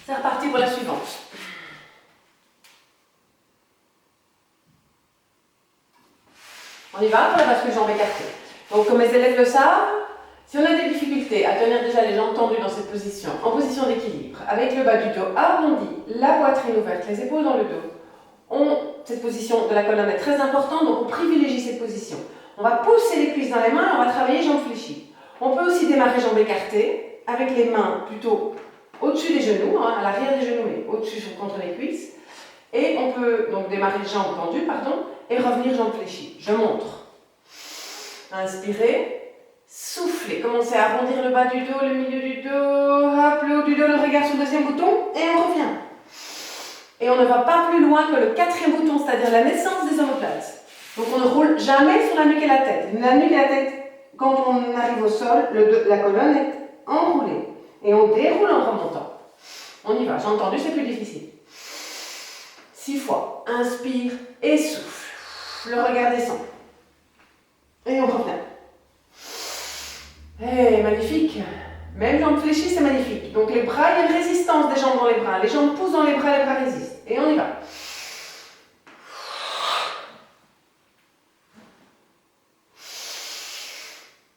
C'est reparti pour la suivante. On y va pour la bascule jambes écartées. Donc comme mes élèves le savent, si on a des difficultés à tenir déjà les jambes tendues dans cette position, en position d'équilibre, avec le bas du dos arrondi, la poitrine ouverte, les épaules dans le dos, cette position de la colonne est très importante, donc on privilégie cette position. On va pousser les cuisses dans les mains et on va travailler jambes fléchies. On peut aussi démarrer jambes écartées, avec les mains plutôt au-dessus des genoux, à l'arrière des genoux, mais au-dessus contre les cuisses. Et on peut donc démarrer jambes tendues, et revenir jambes fléchies. Je montre. Inspirez, soufflez. Commencez à arrondir le bas du dos, le milieu du dos, hop, le haut du dos, le regard sur le deuxième bouton, et on revient. Et on ne va pas plus loin que le quatrième bouton, c'est-à-dire la naissance des omoplates. Donc on ne roule jamais sur la nuque et la tête. La nuque et la tête, quand on arrive au sol, la colonne est enroulée. Et on déroule en remontant. On y va. J'ai entendu, c'est plus difficile. 6 fois. Inspire et souffle. Le regard descend. Et on revient. Et magnifique. Même jambes fléchies, c'est magnifique. Donc les bras, il y a une résistance des jambes dans les bras. Les jambes poussent dans les bras résistent. Et on y va.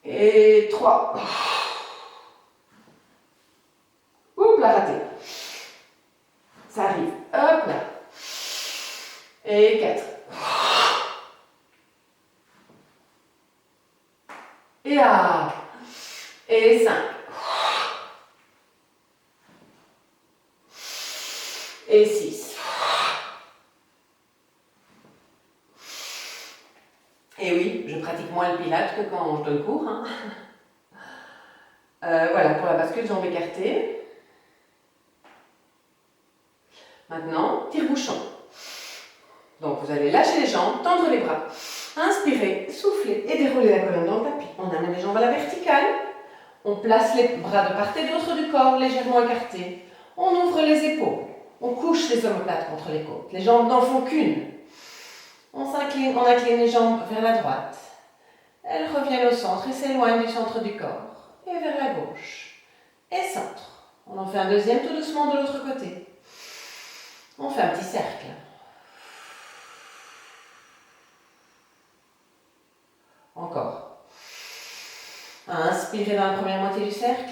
Et 3. Oups, là, raté. Ça arrive. Hop là. Et 4. Et là. Et 5. Et 6. Et oui, je pratique moins le pilate que quand je donne cours. Voilà, pour la bascule, jambes écartées. Maintenant, tire-bouchon. Donc, vous allez lâcher les jambes, tendre les bras. Inspirez, soufflez et déroulez la colonne dans le tapis. On amène les jambes à la verticale. On place les bras de part et d'autre du corps, légèrement écartés. On ouvre les épaules. On couche les omoplates contre les côtes. Les jambes n'en font qu'une. On s'incline, on incline les jambes vers la droite. Elles reviennent au centre et s'éloignent du centre du corps. Et vers la gauche. Et centre. On en fait un deuxième tout doucement de l'autre côté. On fait un petit cercle. Encore. Inspirez dans la première moitié du cercle.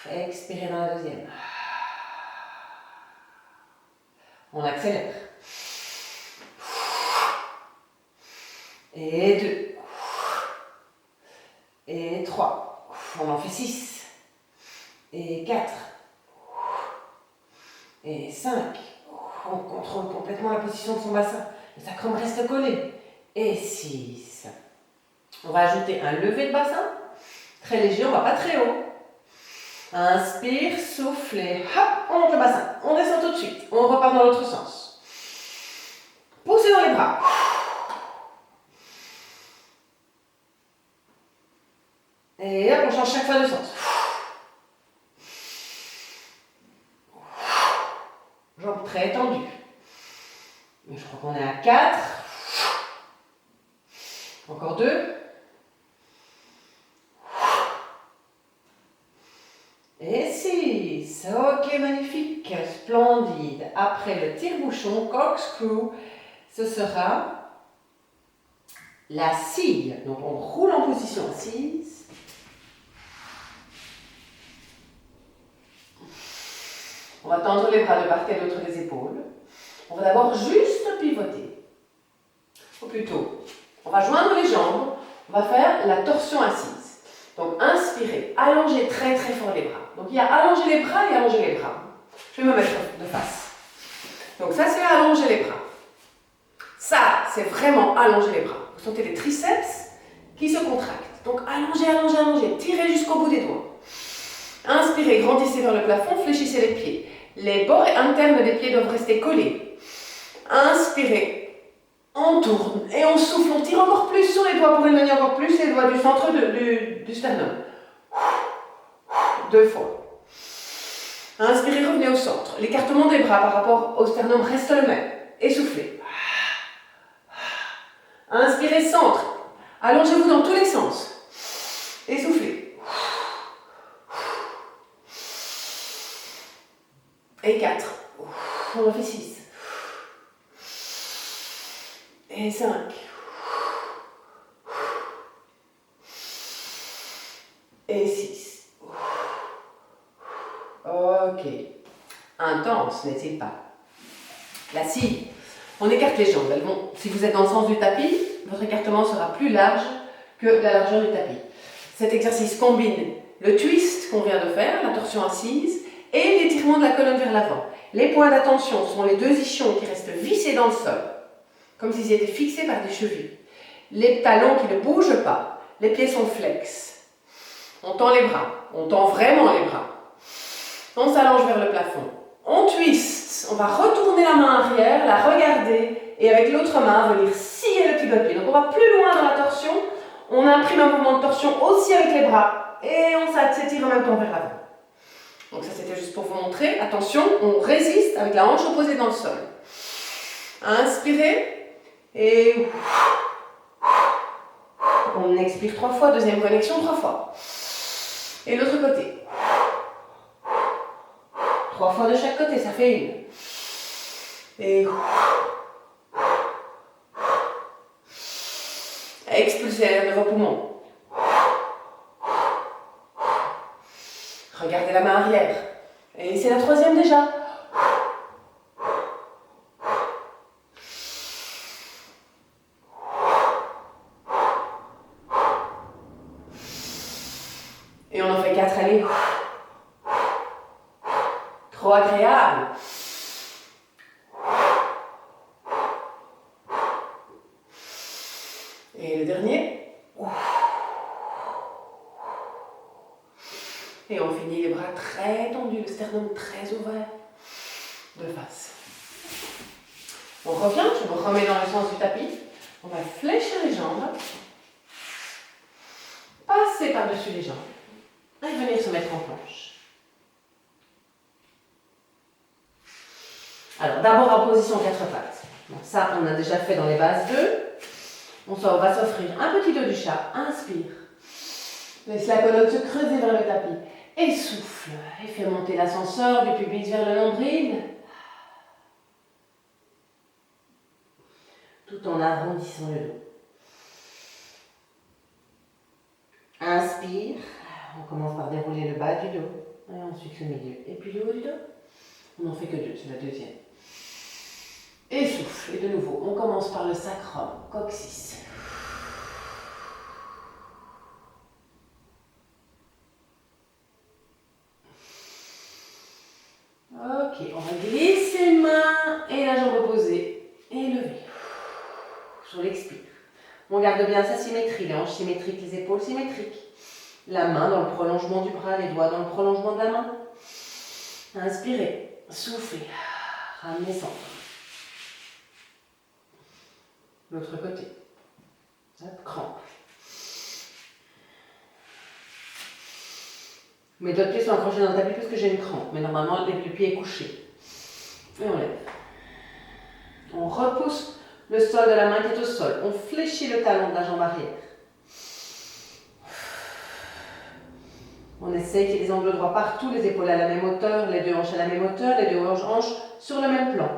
Expirez dans la deuxième. On accélère. Et 2. Et 3. On en fait 6. Et 4. Et 5. On contrôle complètement la position de son bassin. Le sacrum reste collé. Et 6. On va ajouter un lever de bassin. Très léger, on ne va pas très haut. Inspire, soufflez. Hop, on monte le bassin. On descend tout de suite. On repart dans l'autre sens. Poussez dans les bras. Et hop, on change chaque fois de sens. Jambes très tendues. Mais je crois qu'on est à 4. Encore 2. Et 6. Ok, magnifique. Splendide. Après le tire-bouchon, corkscrew, ce sera la scie. Donc on roule en position assise. On va tendre les bras de part et d'autre des épaules. On va d'abord juste pivoter. Ou plutôt, on va joindre les jambes. On va faire la torsion assise. Donc inspirez, allongez très très fort les bras. Donc il y a allonger les bras et allonger les bras. Je vais me mettre de face. Donc ça c'est allonger les bras. Ça c'est vraiment allonger les bras. Vous sentez les triceps qui se contractent. Donc allongez, allongez, allongez. Tirez jusqu'au bout des doigts. Inspirez, grandissez vers le plafond, fléchissez les pieds. Les bords internes des pieds doivent rester collés. Inspirez, on tourne et on souffle, on tire encore plus sur les doigts pour éloigner encore plus les doigts du centre du sternum. 2 fois. Inspirez, revenez au centre. L'écartement des bras par rapport au sternum reste le même. Et soufflez. Inspirez, centre. Allongez-vous dans tous les sens. Et soufflez. Et 4. On en fait 6. Et 5. Et 6. Ok. Intense, n'est-il pas? La scie. On écarte les jambes. Elles vont, si vous êtes dans le sens du tapis, votre écartement sera plus large que la largeur du tapis. Cet exercice combine le twist qu'on vient de faire, la torsion assise, et l'étirement de la colonne vers l'avant. Les points d'attention sont les deux ischions qui restent vissés dans le sol, comme s'ils étaient fixés par des chevilles. Les talons qui ne bougent pas, les pieds sont flex. On tend les bras, on tend vraiment les bras. On s'allonge vers le plafond. On twist, on va retourner la main arrière, la regarder, et avec l'autre main venir scier le pivot pied. Donc on va plus loin dans la torsion, on imprime un mouvement de torsion aussi avec les bras, et on s'étire en même temps vers l'avant. Donc ça c'était juste pour vous montrer. Attention, on résiste avec la hanche opposée dans le sol. Inspirez, et on expire 3 fois, deuxième connexion 3 fois. Et l'autre côté. 3 fois de chaque côté, ça fait 1. Et expulsez l'air de vos poumons. Regardez la main arrière. Et c'est la 3e déjà. Et on en fait 4, allez. Trop agréable. Et le dernier. Et on finit les bras très tendus, le sternum très ouvert, de face. On revient, je me remets dans le sens du tapis. On va fléchir les jambes, passer par-dessus les jambes et venir se mettre en planche. Alors d'abord en position 4 pattes. Donc ça, on a déjà fait dans les bases 2. On va s'offrir un petit dos du chat. Inspire. Laisse la colonne se creuser vers le tapis. Et souffle. Et fais monter l'ascenseur du pubis vers le nombril. Tout en arrondissant le dos. Inspire. On commence par dérouler le bas du dos. Et ensuite le milieu. Et puis le haut du dos. On n'en fait que 2, c'est la 2e. Et souffle. Et de nouveau, on commence par le sacrum, coccyx. Ok, on va glisser une main et la jambe opposée. Et lever. Sur l'expire. On garde bien sa symétrie, les hanches symétriques, les épaules symétriques. La main dans le prolongement du bras, les doigts dans le prolongement de la main. Inspirez, soufflez, ramenez centre. L'autre côté. Hop, crampe. Mes doigts de pied sont accrochés dans le tapis parce que j'ai une crampe, mais normalement le pied est couché. Et on lève. On repousse le sol de la main qui est au sol. On fléchit le talon de la jambe arrière. On essaie qu'il y ait des angles droits partout, les épaules à la même hauteur, les deux hanches à la même hauteur, les deux hanches sur le même plan.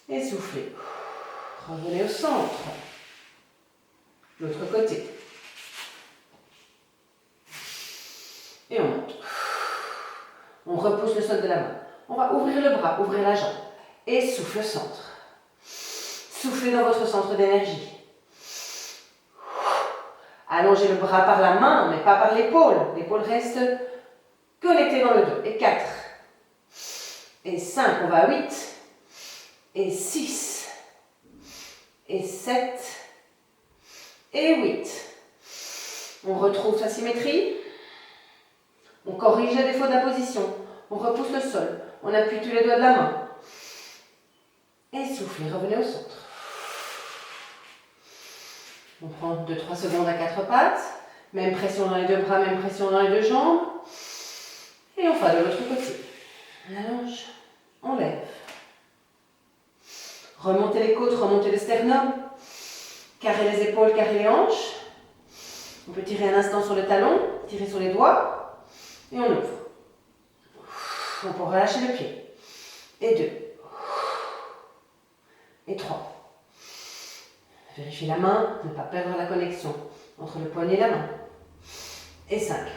Et soufflez. Revenez au centre. L'autre côté. Et on monte. On repousse le sol de la main. On va ouvrir le bras, ouvrir la jambe. Et souffle centre. Soufflez dans votre centre d'énergie. Allongez le bras par la main, mais pas par l'épaule. L'épaule reste connectée dans le dos. Et 4. Et 5, on va à 8. Et 6. Et 7. Et 8. On retrouve sa symétrie. On corrige les défauts de la position. On repousse le sol. On appuie tous les doigts de la main. Et soufflez, revenez au centre. On prend 2-3 secondes à 4 pattes. Même pression dans les deux bras, même pression dans les deux jambes. Et on fait de l'autre côté. On allonge, on lève. Remontez les côtes, remontez le sternum. Carrez les épaules, carrez les hanches. On peut tirer un instant sur le talon, tirer sur les doigts. Et on ouvre. On peut relâcher le pied. Et 2. Et 3. Vérifiez la main, ne pas perdre la connexion entre le poignet et la main. Et 5.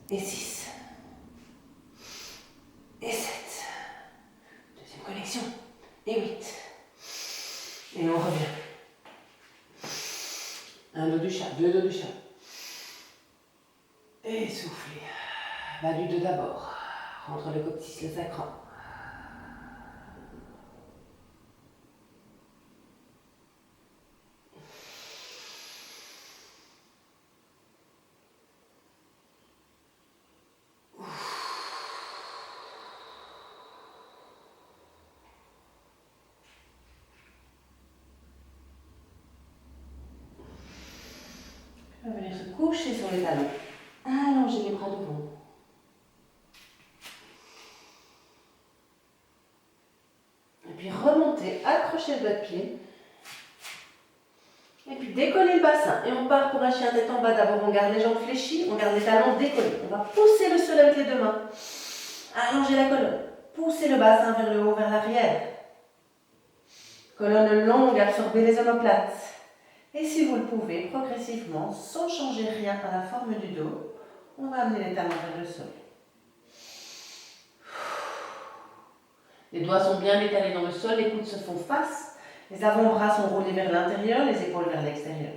Et 6. Et 7. Deuxième connexion. Et 8. Et on revient. Un dos du chat, 2 dos du chat. Et soufflez. Bas du dos d'abord. Entre le coccyx, le sacrum. On va venir se coucher sur les talons. Allongez les bras devant. Et puis remontez, accrochez le doigt de pied. Et puis décollez le bassin. Et on part pour un chien tête en bas. D'abord, on garde les jambes fléchies, on garde les talons décollés. On va pousser le sol avec les 2 mains. Allongez la colonne. Poussez le bassin vers le haut, vers l'arrière. Colonne longue, absorbez les omoplates. Et si vous le pouvez, progressivement, sans changer rien à la forme du dos, on va amener les talons vers le sol. Les doigts sont bien étalés dans le sol, les coudes se font face, les avant-bras sont roulés vers l'intérieur, les épaules vers l'extérieur.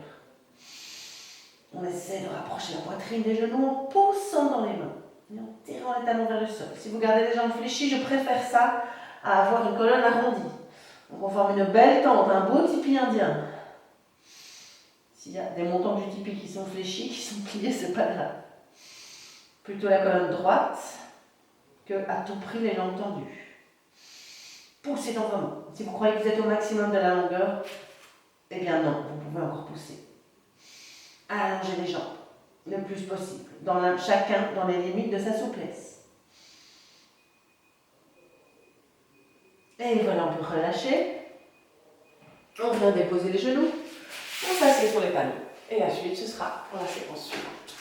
On essaie de rapprocher la poitrine des genoux en poussant dans les mains et en tirant les talons vers le sol. Si vous gardez les jambes fléchies, je préfère ça à avoir une colonne arrondie. Donc on forme une belle tente, un beau tipi indien. S'il y a des montants du tipi qui sont fléchis, qui sont pliés, c'est pas grave. Plutôt la colonne droite que à tout prix les jambes tendues. Poussez dans vos mains. Si vous croyez que vous êtes au maximum de la longueur, eh bien non, vous pouvez encore pousser. Allongez les jambes le plus possible, chacun dans les limites de sa souplesse. Et voilà, on peut relâcher. On vient déposer les genoux. On s'assied sur les talons. Et la suite, ce sera pour la séquence suivante.